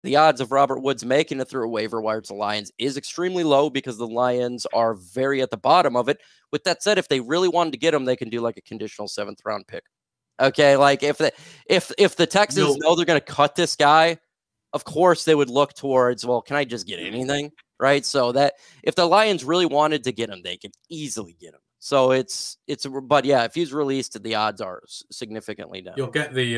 the odds of Robert Woods making it through a waiver wire to the Lions is extremely low because the Lions are very at the bottom of it. With that said, if they really wanted to get him, they can do like a conditional 7th round pick. Okay, like if the Texans know they're going to cut this guy, of course they would look towards, well, can I just get anything? Right? So that if the Lions really wanted to get him, they could easily get him. So but yeah, if he's released, the odds are significantly down. You'll get the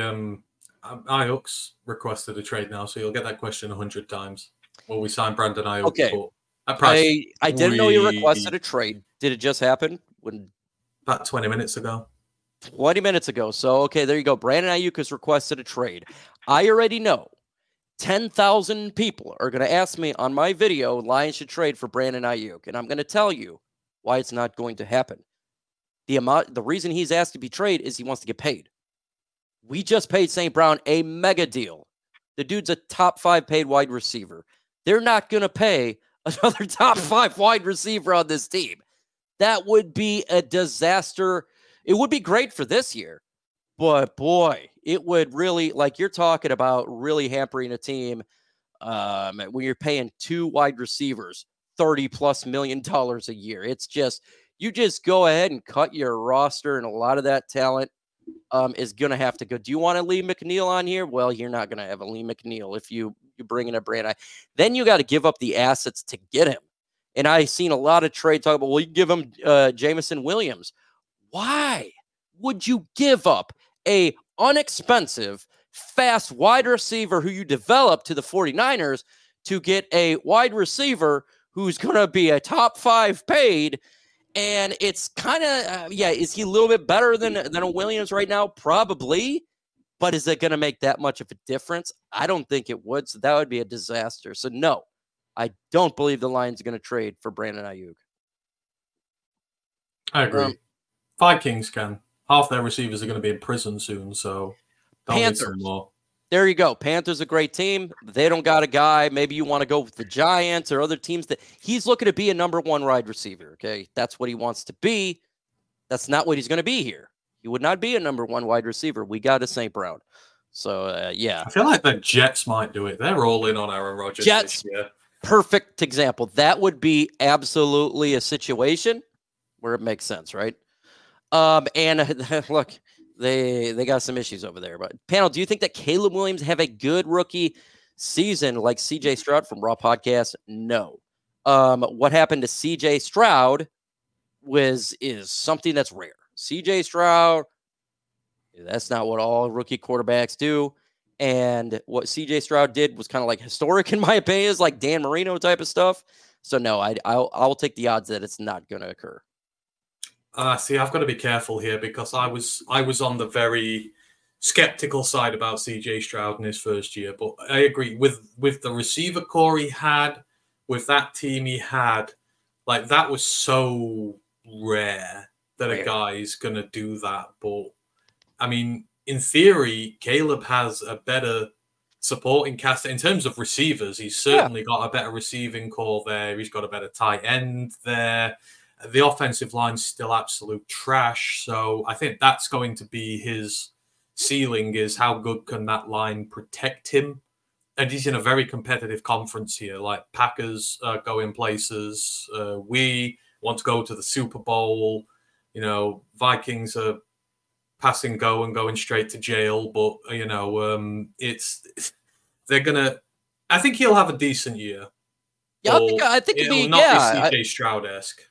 Aiyuk's requested a trade now, so you'll get that question 100 times. Will we sign Brandon Aiyuk? Okay. I didn't know you requested a trade. Did it just happen? About 20 minutes ago. 20 minutes ago. So, okay, there you go. Brandon Aiyuk has requested a trade. I already know 10,000 people are going to ask me on my video, Lions should trade for Brandon Aiyuk. And I'm going to tell you why it's not going to happen. The reason he's asked to be traded is he wants to get paid. We just paid St. Brown a mega deal. The dude's a top 5 paid wide receiver. They're not going to pay another top 5 wide receiver on this team. That would be a disaster. It would be great for this year, but boy, it would really, like you're talking about, really hampering a team when you're paying 2 wide receivers $30+ million a year. It's just, you just go ahead and cut your roster, and a lot of that talent is going to have to go. Do you want a Lee McNeil on here? Well, you're not going to have a Lee McNeil if you bring in a Brandon. Then you got to give up the assets to get him. And I've seen a lot of trade talk about, well, you give him Jameson Williams. Why would you give up a inexpensive, fast wide receiver who you develop to the 49ers to get a wide receiver who's going to be a top 5 paid? And it's kind of, is he a little bit better than a Williams right now? Probably. But is it going to make that much of a difference? I don't think it would. So that would be a disaster. So no, I don't believe the Lions are going to trade for Brandon Aiyuk. I agree. Vikings can. Half their receivers are going to be in prison soon, so Panthers. More. There you go. Panthers a great team. They don't got a guy. Maybe you want to go with the Giants or other teams that he's looking to be a number 1 wide receiver. Okay, that's what he wants to be. That's not what he's going to be here. He would not be a number 1 wide receiver. We got a St. Brown. So yeah, I feel like the Jets might do it. They're all in on Aaron Rodgers Jets, this year. Perfect example. That would be absolutely a situation where it makes sense, right? And look, they got some issues over there. But panel, do you think that Caleb Williams have a good rookie season like CJ Stroud from Raw Podcast? No. What happened to CJ Stroud is something that's rare. CJ Stroud, that's not what all rookie quarterbacks do. And what CJ Stroud did was kind of like historic in my opinion, is like Dan Marino type of stuff. So no, I'll take the odds that it's not going to occur. See, I've got to be careful here because I was on the very skeptical side about CJ Stroud in his first year, but I agree with the receiver core he had, with that team he had, like that was so rare that a guy's going to do that. But I mean, in theory, Caleb has a better supporting cast in terms of receivers. He's certainly got a better receiving core there. He's got a better tight end there. The offensive line's still absolute trash. So I think that's going to be his ceiling, is how good can that line protect him? And he's in a very competitive conference here. Like Packers go in places. We want to go to the Super Bowl. You know, Vikings are passing go and going straight to jail. But, you know, they're going to, I think he'll have a decent year. Yeah, I think it'll not be CJ Stroud-esque.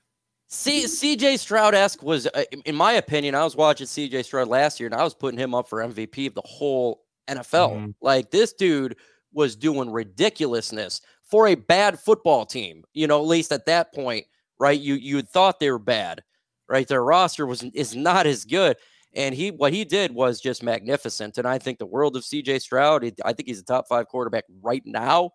CJ Stroud-esque was, in my opinion, I was watching CJ Stroud last year, and I was putting him up for MVP of the whole NFL. Like, this dude was doing ridiculousness for a bad football team, you know, at least at that point, right? You thought they were bad, right? Their roster is not as good. And what he did was just magnificent. And I think the world of CJ Stroud, I think he's a top 5 quarterback right now.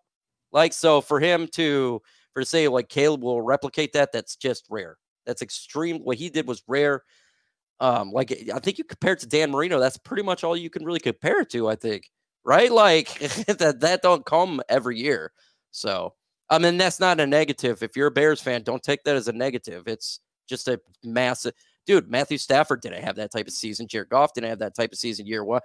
Like, so for him to say like Caleb will replicate that, that's just rare. That's extreme. What he did was rare. Like, I think you compare it to Dan Marino. That's pretty much all you can really compare it to, I think. Right? Like, that don't come every year. So, I mean, that's not a negative. If you're a Bears fan, don't take that as a negative. It's just a massive. dude, Matthew Stafford didn't have that type of season. Jared Goff didn't have that type of season year one.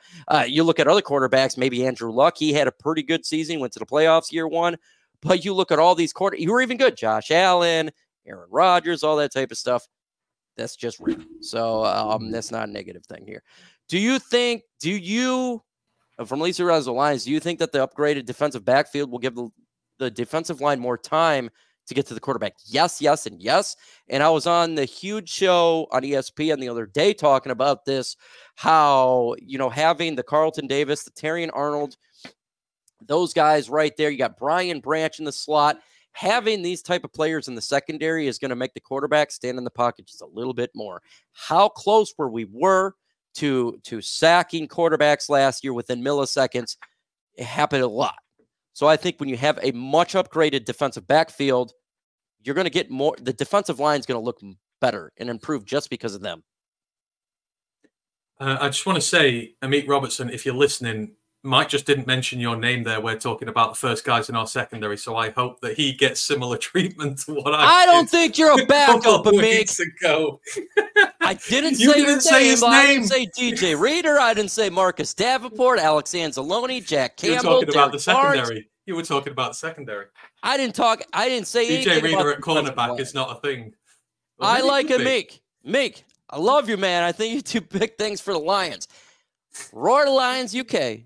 You look at other quarterbacks, maybe Andrew Luck. He had a pretty good season, went to the playoffs year one. But you look at all these you were even good. Josh Allen, Aaron Rodgers, all that type of stuff. That's just real. So that's not a negative thing here. Do you, from Lisa Around the Lions, do you think that the upgraded defensive backfield will give the defensive line more time to get to the quarterback? Yes, yes, and yes. And I was on the huge show on ESPN the other day talking about this, how, having the Carlton Davis, the Terrion Arnold, those guys right there, you got Brian Branch in the slot. Having these type of players in the secondary is going to make the quarterback stand in the pocket just a little bit more. How close we were to sacking quarterbacks last year within milliseconds? It happened a lot. So I think when you have a much upgraded defensive backfield, you're going to get more. The defensive line is going to look better and improve just because of them. I just want to say, Amik Robertson, if you're listening, Mike just didn't mention your name there. We're talking about the first guys in our secondary, so I hope that he gets similar treatment to what I don't think you're a backup, Amik. Ago. I didn't say his name. I didn't say DJ Reader. I didn't say Marcus Davenport, Alex Anzalone, Jack Campbell. You were talking about the secondary. Barnes. You were talking about the secondary. I didn't say anything. DJ Reader at cornerback is not a thing. Well, I like Amik. Meek, I love you, man. I think you do big things for the Lions. Roar the Lions UK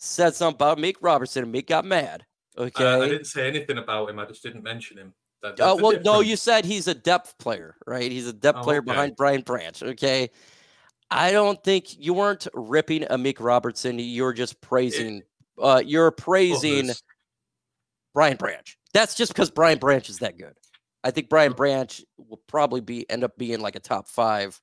said something about Meek Robertson, and Meek got mad. Okay, I didn't say anything about him. I just didn't mention him. No, you said he's a depth player, right? He's a depth player behind Brian Branch. Okay, I don't think you weren't ripping Amik Robertson. You're just praising. You're praising Brian Branch. That's just because Brian Branch is that good. I think Brian Branch will probably end up being like a top 5.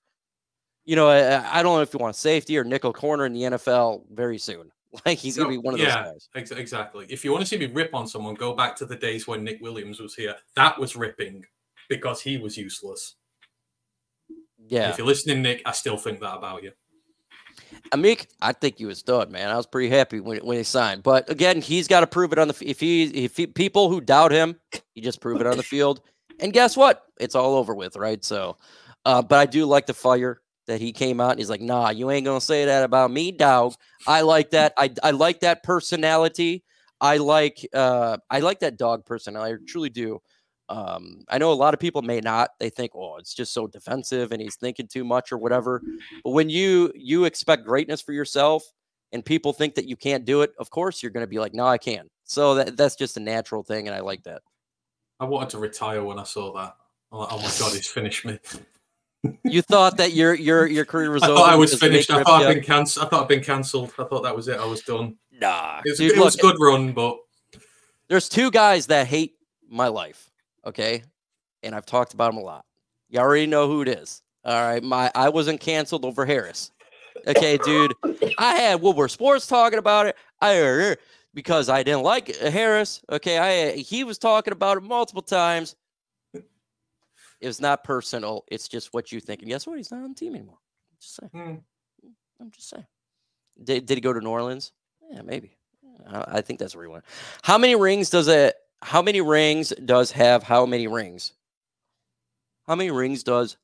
I don't know if you want safety or nickel corner in the NFL very soon. Like he's going to be one of those guys. Exactly. If you want to see me rip on someone, go back to the days when Nick Williams was here. That was ripping because he was useless. Yeah. And if you're listening, Nick, I still think that about you. Amik, I think you a stud, man. I was pretty happy when he signed. But again, he's got to prove it on the if he people who doubt him, he just prove it on the field. And guess what? It's all over with, right? So, but I do like the fire that he came out and he's like, nah, you ain't gonna say that about me, dog. I like that. I like that personality. I like that dog personality. I truly do. I know a lot of people may not. They think, oh, it's just so defensive and he's thinking too much or whatever. But when you expect greatness for yourself and people think that you can't do it, of course you're going to be like, no, I can. So that's just a natural thing, and I like that. I wanted to retire when I saw that. I'm like, oh my God, he's finished me. You thought that your career was over? I thought I was finished. I thought I'd been cancelled. I thought I'd been cancelled. I thought that was it. I was done. Nah. It was a good run, but there's 2 guys that hate my life, okay? And I've talked about them a lot. You already know who it is. All right. I wasn't canceled over Harris. Okay, dude. I had Woodward Sports talking about it. Because I didn't like Harris. Okay, he was talking about it multiple times. It was not personal. It's just what you think. And guess what? He's not on the team anymore. I'm just saying. Did he go to New Orleans? Yeah, maybe. I think that's where he went. How many rings does have how many rings? How many rings does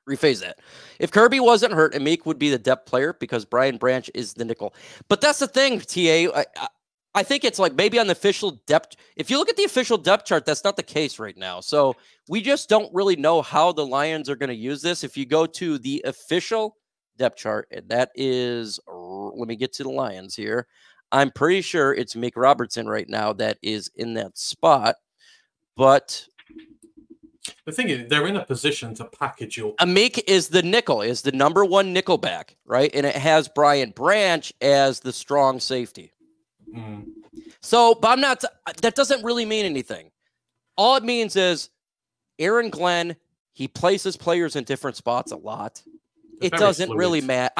rephrase that. If Kirby wasn't hurt, Amik would be the depth player because Brian Branch is the nickel. But that's the thing, TA. I think it's like maybe on the official depth. If you look at the official depth chart, that's not the case right now. So we just don't really know how the Lions are going to use this. If you go to the official depth chart, and that is, let me get to the Lions here. I'm pretty sure it's Amik Robertson right now that is in that spot. But the thing is, they're in a position to package your. Amik is the nickel, is the number 1 nickel back, right? And it has Brian Branch as the strong safety. So, but I'm not, that doesn't really mean anything. All it means is Aaron Glenn, he places players in different spots a lot. It doesn't really matter.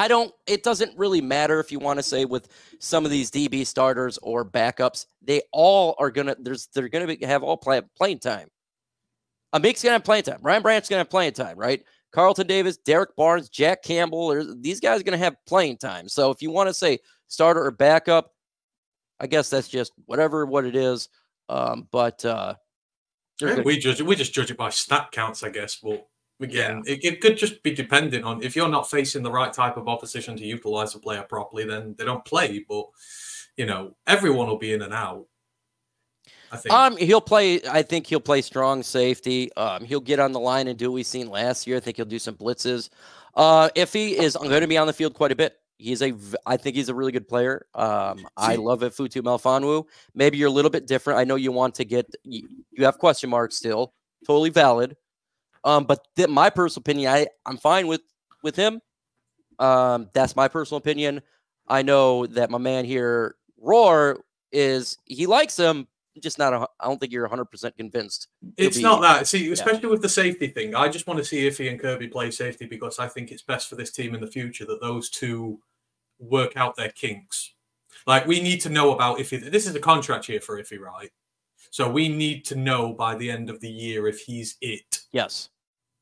It doesn't really matter if you want to say with some of these DB starters or backups, they all are going to, they're going to have all playing time. Amik's going to have playing time. Ryan Branch's going to have playing time, right? Carlton Davis, Derek Barnes, Jack Campbell, these guys are going to have playing time. So if you want to say starter or backup, I guess that's just what it is. But We just judge it by stat counts, I guess. But again, it could just be dependent on if you're not facing the right type of opposition to utilize a player properly, then they don't play. But everyone will be in and out. I think. He'll play. I think he'll play strong safety. He'll get on the line and do what we've seen last year. I think he'll do some blitzes. If he is going to be on the field quite a bit, I think he's a really good player. I love it, Futu Melifonwu. Maybe you're a little bit different. I know you want to get. You have question marks still. Totally valid. But my personal opinion, I'm fine with him. That's my personal opinion. I know that my man here, Roar, he likes him. Just not. I don't think you're 100% convinced. It's not that. See, especially with the safety thing, I just want to see if he and Kirby play safety because I think it's best for this team in the future that those two work out their kinks. Like we need to know about Iffy. This is a contract year for Iffy, right? So we need to know by the end of the year if he's it. Yes.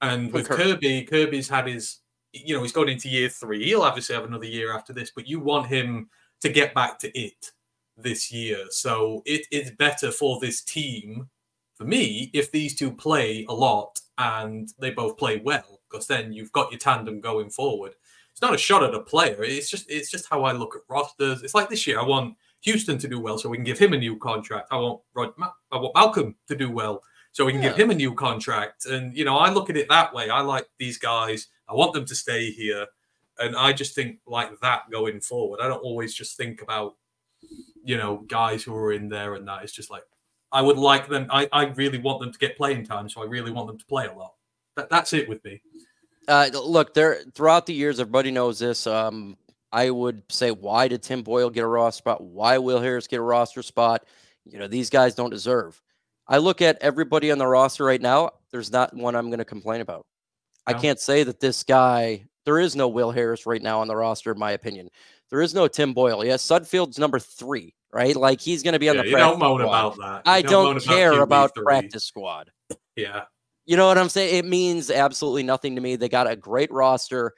And with Kirby's had his. He's going into year 3. He'll obviously have another year after this, but you want him to get back to it this year. So it's better for this team, for me, if these two play a lot and they both play well, because then you've got your tandem going forward. It's not a shot at a player. It's just how I look at rosters. It's like this year, I want Houston to do well so we can give him a new contract. I want Malcolm to do well so we can give him a new contract. And, I look at it that way. I like these guys. I want them to stay here. And I just think like that going forward. I don't always just think about, guys who are in there and that. It's just like, I would like them. I really want them to get playing time. So I really want them to play a lot. That's it with me. Look, throughout the years, everybody knows this. I would say, why did Tim Boyle get a roster spot? Why Will Harris get a roster spot? These guys don't deserve. I look at everybody on the roster right now. There's not one I'm going to complain about. No. I can't say that this guy, there is no Will Harris right now on the roster, in my opinion. There is no Tim Boyle. Yes, Sudfeld's number 3, right? Like he's going to be on the practice squad. You don't moan about that. I don't care about practice squad. Yeah. You know what I'm saying? It means absolutely nothing to me. They got a great roster.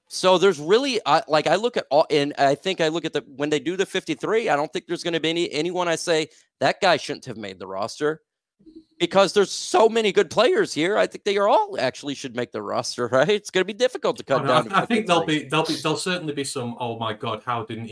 So there's really, I look at all, and I think I look at when they do the 53, I don't think there's going to be anyone I say that guy shouldn't have made the roster because there's so many good players here. I think they all actually should make the roster, right? It's going to be difficult to cut down. I think there'll certainly be some, oh my God, how didn't he